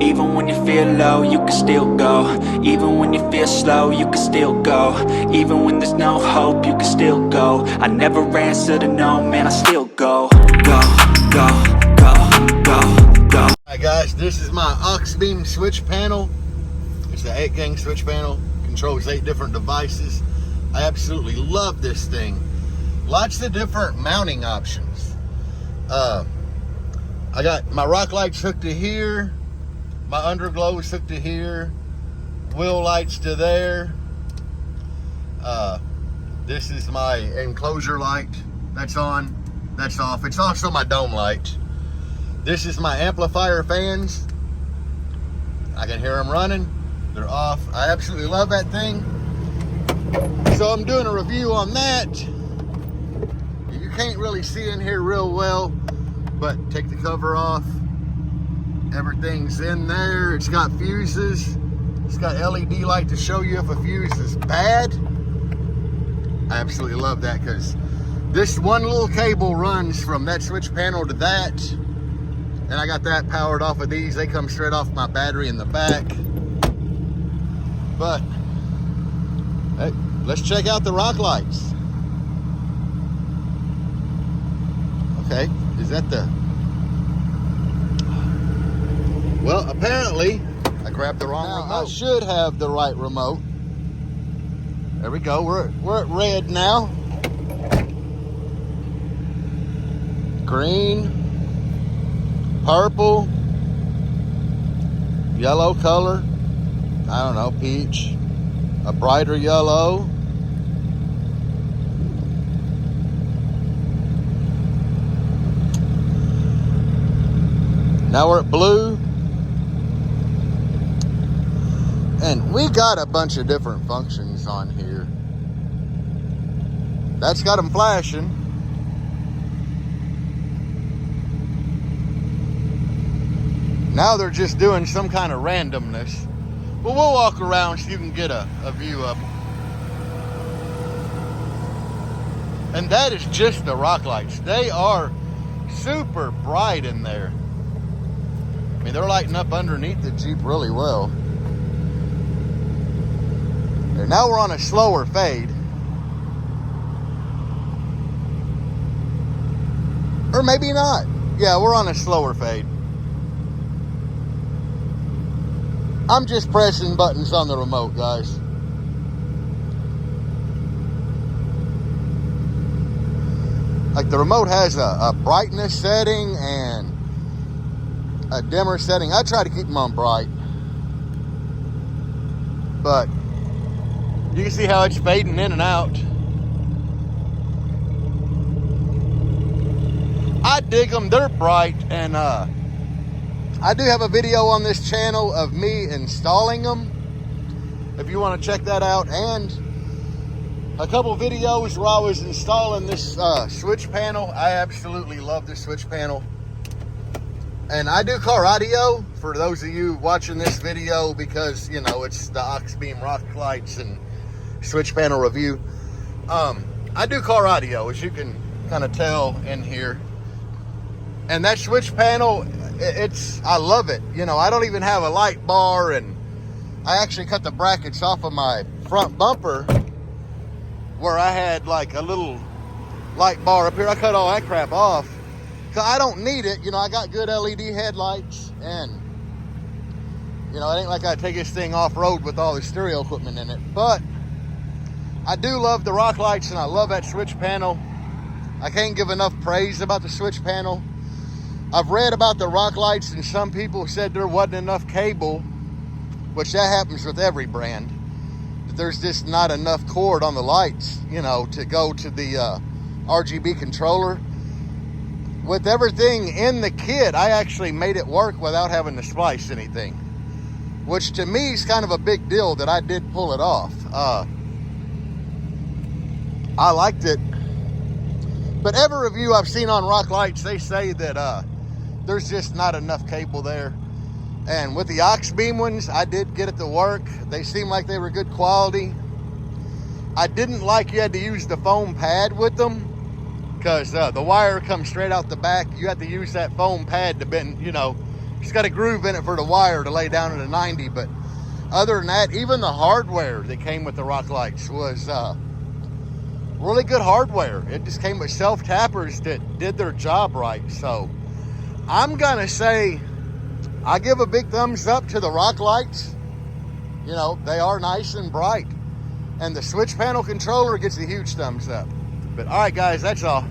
Even when you feel low, you can still go. Even when you feel slow, you can still go. Even when there's no hope, you can still go. I never answer to no, man, I still go. Go, go, go, go, go. Alright guys, this is my Auxbeam switch panel. It's the 8-gang switch panel. Controls 8 different devices. I absolutely love this thing. Lots of different mounting options. I got my rock lights hooked to here. My underglow is hooked to here. Wheel lights to there. This is my enclosure light. That's on. That's off. It's also my dome light. This is my amplifier fans. I can hear them running. They're off. I absolutely love that thing. So I'm doing a review on that. You can't really see in here real well, but take the cover off. Everything's in there. It's got fuses. It's got LED light to show you if a fuse is bad. I absolutely love that because this one little cable runs from that switch panel to that. And I got that powered off of these. They come straight off my battery in the back. But, hey, let's check out the rock lights. Okay, is that the... Well, apparently, I grabbed the wrong remote. I should have the right remote. There we go, we're at red now. Green, purple, yellow color, I don't know, peach, a brighter yellow. Now we're at blue. And we got a bunch of different functions on here. That's got them flashing. Now they're just doing some kind of randomness. But we'll walk around so you can get a view of them. And that is just the rock lights. They are super bright in there. I mean, they're lighting up underneath the Jeep really well. And now we're on a slower fade. Or maybe not. Yeah, we're on a slower fade. I'm just pressing buttons on the remote, guys. Like the remote has a brightness setting and a dimmer setting. I try to keep them on bright. But you can see how it's fading in and out. I dig them, they're bright, and I do have a video on this channel of me installing them, if you want to check that out, and a couple videos where I was installing this switch panel. I absolutely love this switch panel. And I do car audio for those of you watching this video because, you know, it's the Auxbeam rock lights and switch panel review. I do car audio, as you can kind of tell in here. And that switch panel, I love it. You know, I don't even have a light bar, and I actually cut the brackets off of my front bumper where I had like a little light bar up here. I cut all that crap off because I don't need it. You know, I got good LED headlights, and you know, it ain't like I take this thing off-road with all the stereo equipment in it. But I do love the rock lights, and I love that switch panel. I can't give enough praise about the switch panel. I've read about the rock lights, and some people said there wasn't enough cable, which that happens with every brand. That there's just not enough cord on the lights, you know, to go to the RGB controller. With everything in the kit, I actually made it work without having to splice anything, which to me is kind of a big deal that I did pull it off. I liked it. But every review I've seen on rock lights, they say that there's just not enough cable there. And with the Auxbeam ones, I did get it to work. They seemed like they were good quality. I didn't like you had to use the foam pad with them because the wire comes straight out the back. You have to use that foam pad to bend, you know, It's got a groove in it for the wire to lay down at a 90, but other than that, even the hardware that came with the rock lights was really good hardware. It just came with self-tappers that did their job right. So I'm gonna say I give a big thumbs up to the rock lights. You know, they are nice and bright. And the switch panel controller gets a huge thumbs up. But all right, guys, that's all.